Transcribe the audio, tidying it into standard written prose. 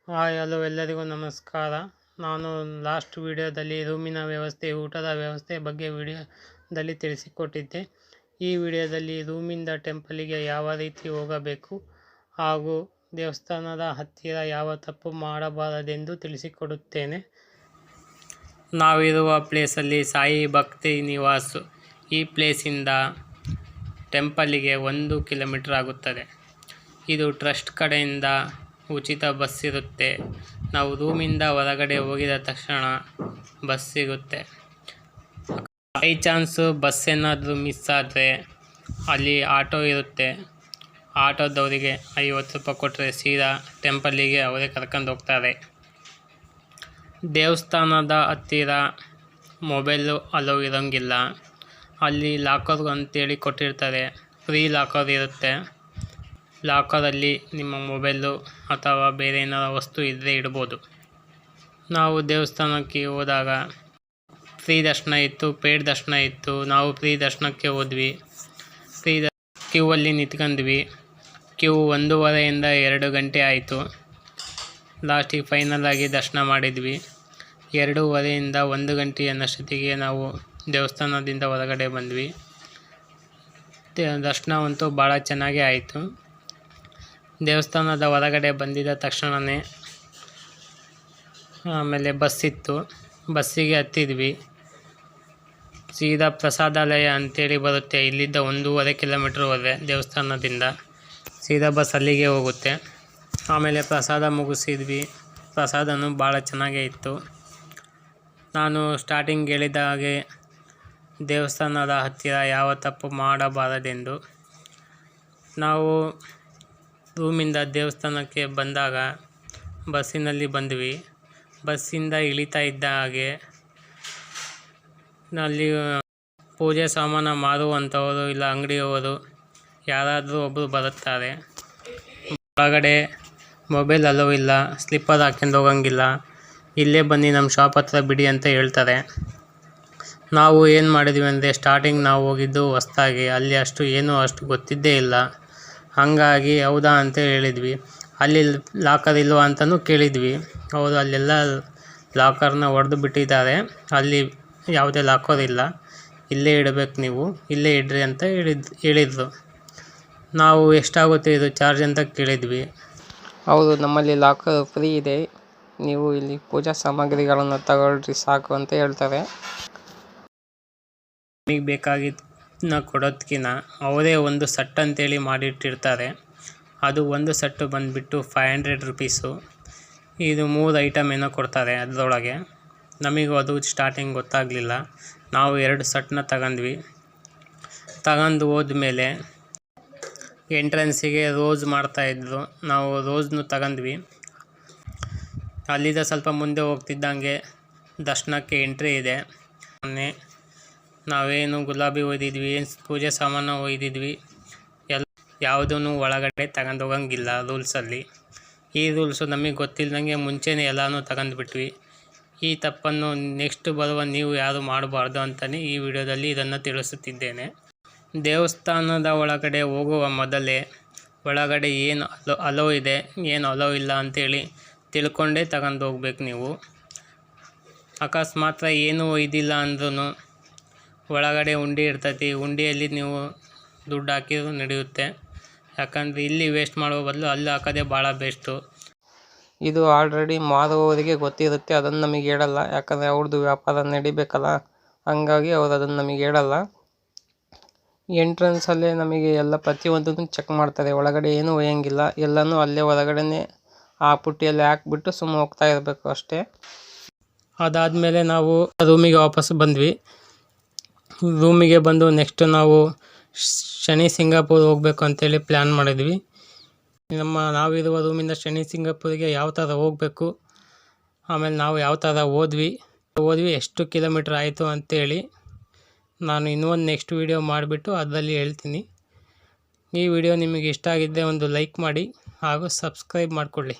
Hi hello ಎಲ್ಲರಿಗೂ ನಮಸ್ಕಾರ. ನಾನು ಲಾಸ್ಟ್ ವಿಡಿಯೋದಲ್ಲಿ ರೂಮಿನ ವ್ಯವಸ್ಥೆ, ಊಟದ ವ್ಯವಸ್ಥೆ ಬಗ್ಗೆ ವಿಡಿಯೋದಲ್ಲಿ ತಿಳಿಸಿಕೊಟ್ಟಿದ್ದೆ. ಈ ವಿಡಿಯೋದಲ್ಲಿ ರೂಮಿಂದ ಟೆಂಪಲಿಗೆ ಯಾವ ರೀತಿ ಹೋಗಬೇಕು ಹಾಗೂ ದೇವಸ್ಥಾನದ ಹತ್ತಿರ ಯಾವ ತಪ್ಪು ಮಾಡಬಾರದೆಂದು ತಿಳಿಸಿಕೊಡುತ್ತೇನೆ. ನಾವಿರುವ ಪ್ಲೇಸಲ್ಲಿ ಸಾಯಿ ಭಕ್ತಿ ನಿವಾಸ್. ಈ ಪ್ಲೇಸಿಂದ ಟೆಂಪಲಿಗೆ 1 ಕಿಲೋಮೀಟರ್ ಆಗುತ್ತದೆ. ಇದು ಟ್ರಸ್ಟ್ ಕಡೆಯಿಂದ ಉಚಿತ ಬಸ್ ಇರುತ್ತೆ. ನಾವು ರೂಮಿಂದ ಹೊರಗಡೆ ಹೋಗಿದ ತಕ್ಷಣ ಬಸ್ ಸಿಗುತ್ತೆ. ಬೈ ಚಾನ್ಸು ಬಸ್ ಏನಾದರೂ ಮಿಸ್ ಆದರೆ ಅಲ್ಲಿ ಆಟೋ ಇರುತ್ತೆ. ಆಟೋದವರಿಗೆ 50 ರೂಪಾಯಿ ಕೊಟ್ಟರೆ ಸೀದಾ ಟೆಂಪಲಿಗೆ ಅವರೇ ಕರ್ಕೊಂಡು ಹೋಗ್ತಾರೆ. ದೇವಸ್ಥಾನದ ಹತ್ತಿರ ಮೊಬೈಲು ಅಲೋ ಇರೋಂಗಿಲ್ಲ. ಅಲ್ಲಿ ಲಾಕರ್ ಅಂತೇಳಿ ಕೊಟ್ಟಿರ್ತಾರೆ. ಫ್ರೀ ಲಾಕರ್ ಇರುತ್ತೆ. ಲಾಕರಲ್ಲಿ ನಿಮ್ಮ ಮೊಬೈಲು ಅಥವಾ ಬೇರೆ ಏನಾರ ವಸ್ತು ಇದ್ದರೆ ಇಡ್ಬೋದು. ನಾವು ದೇವಸ್ಥಾನಕ್ಕೆ ಹೋದಾಗ ಫ್ರೀ ದರ್ಶನ ಇತ್ತು, ಪೇಯ್ಡ್ ದರ್ಶನ ಇತ್ತು. ನಾವು ಫ್ರೀ ದರ್ಶನಕ್ಕೆ ಹೋದ್ವಿ. ಕ್ಯೂವಲ್ಲಿ ನಿಂತ್ಕೊಂಡ್ವಿ. ಕ್ಯೂ 1:30 2 ಗಂಟೆ ಆಯಿತು. ಲಾಸ್ಟಿಗೆ ಫೈನಲ್ ಆಗಿ ದರ್ಶನ ಮಾಡಿದ್ವಿ. 2:30 1 ಗಂಟೆ ಅನ್ನೋಷ್ಟೊತ್ತಿಗೆ ನಾವು ದೇವಸ್ಥಾನದಿಂದ ಹೊರಗಡೆ ಬಂದ್ವಿ. ದರ್ಶನವಂತೂ ಭಾಳ ಚೆನ್ನಾಗೇ ಆಯಿತು. ದೇವಸ್ಥಾನದ ಹೊರಗಡೆ ಬಂದಿದ್ದ ತಕ್ಷಣವೇ ಆಮೇಲೆ ಬಸ್ ಇತ್ತು. ಬಸ್ಸಿಗೆ ಹತ್ತಿದ್ವಿ. ಸೀದಾ ಪ್ರಸಾದಾಲಯ ಅಂತೇಳಿ ಬರುತ್ತೆ. ಇಲ್ಲಿದ್ದ 1.5 ಕಿಲೋಮೀಟ್ರ್ ಹೋದರೆ ದೇವಸ್ಥಾನದಿಂದ ಸೀದಾ ಬಸ್ ಅಲ್ಲಿಗೆ ಹೋಗುತ್ತೆ. ಆಮೇಲೆ ಪ್ರಸಾದ ಮುಗಿಸಿದ್ವಿ. ಪ್ರಸಾದನೂ ಭಾಳ ಚೆನ್ನಾಗೇ ಇತ್ತು. ನಾನು ಸ್ಟಾರ್ಟಿಂಗ್ ಹೇಳಿದ ಹಾಗೆ ದೇವಸ್ಥಾನದ ಹತ್ತಿರ ಯಾವ ತಪ್ಪು ಮಾಡಬಾರದೆಂದು. ನಾವು ರೂಮಿಂದ ದೇವಸ್ಥಾನಕ್ಕೆ ಬಂದಾಗ ಬಸ್ಸಿನಲ್ಲಿ ಬಂದ್ವಿ. ಬಸ್ಸಿಂದ ಇಳಿತಾ ಇದ್ದ ಹಾಗೆ ಅಲ್ಲಿ ಪೂಜೆ ಸಾಮಾನು ಮಾರುವಂಥವರು ಇಲ್ಲ ಅಂಗಡಿಯವರು ಯಾರಾದರೂ ಒಬ್ಬರು ಬರುತ್ತಾರೆ. ಒಳಗಡೆ ಮೊಬೈಲ್ ಅಲೋ ಇಲ್ಲ, ಸ್ಲಿಪ್ಪರ್ ಹಾಕ್ಕೊಂಡು ಹೋಗಂಗಿಲ್ಲ, ಇಲ್ಲೇ ಬನ್ನಿ ನಮ್ಮ ಶಾಪ್ ಹತ್ರ ಬಿಡಿ ಅಂತ ಹೇಳ್ತಾರೆ. ನಾವು ಏನು ಮಾಡಿದ್ವಿ ಅಂದರೆ ಸ್ಟಾರ್ಟಿಂಗ್ ನಾವು ಹೋಗಿದ್ದು ಹೊಸ್ದಾಗಿ, ಅಲ್ಲಿ ಅಷ್ಟು ಗೊತ್ತಿದ್ದೇ ಇಲ್ಲ. ಹಾಗಾಗಿ ಹೌದಾ ಅಂತ ಹೇಳಿದ್ವಿ. ಅಲ್ಲಿ ಲಾಕರ್ ಇಲ್ವಾ ಅಂತಲೂ ಕೇಳಿದ್ವಿ. ಹೌದು, ಅಲ್ಲೆಲ್ಲ ಲಾಕರ್ನ ಹೊಡೆದು ಬಿಟ್ಟಿದ್ದಾರೆ. ಅಲ್ಲಿ ಯಾವುದೇ ಲಾಕರ್ ಇಲ್ಲ, ಇಲ್ಲೇ ಇಡಬೇಕು, ನೀವು ಇಲ್ಲೇ ಇಡ್ರಿ ಅಂತ ಹೇಳಿದ್ರು. ನಾವು ಎಷ್ಟಾಗುತ್ತೆ ಇದು ಚಾರ್ಜ್ ಅಂತ ಕೇಳಿದ್ವಿ. ಹೌದು, ನಮ್ಮಲ್ಲಿ ಲಾಕರ್ ಫ್ರೀ ಇದೆ, ನೀವು ಇಲ್ಲಿ ಪೂಜಾ ಸಾಮಗ್ರಿಗಳನ್ನು ತಗೊಳ್ರಿ ಸಾಕು ಅಂತ ಹೇಳ್ತಾರೆ. ನಮಗೆ ಬೇಕಾಗಿದ್ದನ್ನ ಕೊಡೋದಕ್ಕಿಂತ ಅವರೇ ಒಂದು ಸೆಟ್ ಅಂತೇಳಿ ಮಾಡಿಟ್ಟಿರ್ತಾರೆ. ಅದು ಒಂದು ಸೆಟ್ಟು ಬಂದುಬಿಟ್ಟು 500 ರೂಪೀಸು. ಇದು 3 ಐಟಮ್ ಏನೋ ಕೊಡ್ತಾರೆ ಅದರೊಳಗೆ. ನಮಗೂ ಅದು ಸ್ಟಾರ್ಟಿಂಗ್ ಗೊತ್ತಾಗಲಿಲ್ಲ. ನಾವು 2 ಸೆಟ್ನ ತಗೊಂಡ್ವಿ. ತಗೊಂಡು ಹೋದ್ಮೇಲೆ ಎಂಟ್ರೆನ್ಸಿಗೆ ರೋಸ್ ಮಾಡ್ತಾಯಿದ್ರು. ನಾವು ರೋಸ್ನು ತಗೊಂಡ್ವಿ. ಅಲ್ಲಿಂದ ಸ್ವಲ್ಪ ಮುಂದೆ ಹೋಗ್ತಿದ್ದಂಗೆ ದರ್ಶನಕ್ಕೆ ಎಂಟ್ರಿ ಇದೆ. ನಾವೇನು ಗುಲಾಬಿ ಒಯ್ದಿದ್ವಿ, ಪೂಜೆ ಸಾಮಾನು ಒಯ್ದಿದ್ವಿ, ಯಾವುದೂ ಒಳಗಡೆ ತಗೊಂಡೋಗಂಗಿಲ್ಲ ರೂಲ್ಸಲ್ಲಿ. ಈ ರೂಲ್ಸು ನಮಗೆ ಗೊತ್ತಿಲ್ಲದಂಗೆ ಮುಂಚೆನೇ ಎಲ್ಲನೂ ತಗೊಂಡ್ಬಿಟ್ವಿ. ಈ ತಪ್ಪನ್ನು ನೆಕ್ಸ್ಟ್ ಬರುವ ನೀವು ಯಾರು ಮಾಡಬಾರ್ದು ಅಂತಲೇ ಈ ವಿಡಿಯೋದಲ್ಲಿ ಇದನ್ನು ತಿಳಿಸುತ್ತಿದ್ದೇನೆ. ದೇವಸ್ಥಾನದ ಒಳಗಡೆ ಹೋಗುವ ಮೊದಲೇ ಒಳಗಡೆ ಏನು ಅಲೋ ಇದೆ, ಏನು ಅಲೋ ಇಲ್ಲ ಅಂತೇಳಿ ತಿಳ್ಕೊಂಡೇ ತಗೊಂಡು ಹೋಗ್ಬೇಕು ನೀವು. ಅಕಸ್ಮಾತ್ ಏನೂ ಒಯ್ದಿಲ್ಲ ಅಂದ್ರೂ ಒಳಗಡೆ ಉಂಡಿ ಇರ್ತೈತಿ. ಉಂಡಿಯಲ್ಲಿ ನೀವು ದುಡ್ಡು ಹಾಕಿದ್ರು ನಡೆಯುತ್ತೆ. ಯಾಕಂದರೆ ಇಲ್ಲಿ ವೇಸ್ಟ್ ಮಾಡೋ ಬದಲು ಅಲ್ಲಿ ಹಾಕೋದೇ ಭಾಳ ಬೆಸ್ಟು. ಇದು ಆಲ್ರೆಡಿ ಮಾರುವವರಿಗೆ ಗೊತ್ತಿರುತ್ತೆ, ಅದನ್ನು ನಮಗೆ ಹೇಳಲ್ಲ. ಯಾಕಂದರೆ ಅವ್ರದ್ದು ವ್ಯಾಪಾರ ನಡಿಬೇಕಲ್ಲ, ಹಂಗಾಗಿ ಅವ್ರು ಅದನ್ನು ನಮಗೆ ಹೇಳಲ್ಲ. ಎಂಟ್ರೆನ್ಸಲ್ಲೇ ನಮಗೆ ಎಲ್ಲ ಪ್ರತಿಯೊಂದನ್ನು ಚೆಕ್ ಮಾಡ್ತಾರೆ. ಒಳಗಡೆ ಏನೂ ಒಯ್ಯಂಗಿಲ್ಲ, ಎಲ್ಲನೂ ಅಲ್ಲೇ ಹೊರಗಡೆನೇ ಆ ಪುಟ್ಟಿಯಲ್ಲಿ ಹಾಕ್ಬಿಟ್ಟು ಸುಮ್ಮನೆ ಹೋಗ್ತಾ ಇರಬೇಕು ಅಷ್ಟೇ. ಅದಾದಮೇಲೆ ನಾವು ರೂಮಿಗೆ ವಾಪಸ್ ಬಂದ್ವಿ. ರೂಮಿಗೆ ಬಂದು ನೆಕ್ಸ್ಟ್ ನಾವು ಶನಿ ಸಿಂಗಾಪುರ್ ಹೋಗ್ಬೇಕು ಅಂತೇಳಿ ಪ್ಲ್ಯಾನ್ ಮಾಡಿದ್ವಿ. ನಾವಿರುವ ರೂಮಿಂದ ಶನಿ ಸಿಂಗಾಪುರಿಗೆ ಯಾವ ಥರ ಹೋಗಬೇಕು, ಆಮೇಲೆ ನಾವು ಯಾವ ಥರ ಹೋದ್ವಿ, ಎಷ್ಟು ಕಿಲೋಮೀಟ್ರ್ ಆಯಿತು ಅಂತೇಳಿ ನಾನು ಇನ್ನೊಂದು ನೆಕ್ಸ್ಟ್ ವೀಡಿಯೋ ಮಾಡಿಬಿಟ್ಟು ಅದರಲ್ಲಿ ಹೇಳ್ತೀನಿ. ಈ ವಿಡಿಯೋ ನಿಮಗೆ ಇಷ್ಟ ಆಗಿದ್ದರೆ ಒಂದು ಲೈಕ್ ಮಾಡಿ ಹಾಗೂ ಸಬ್ಸ್ಕ್ರೈಬ್ ಮಾಡಿಕೊಳ್ಳಿ.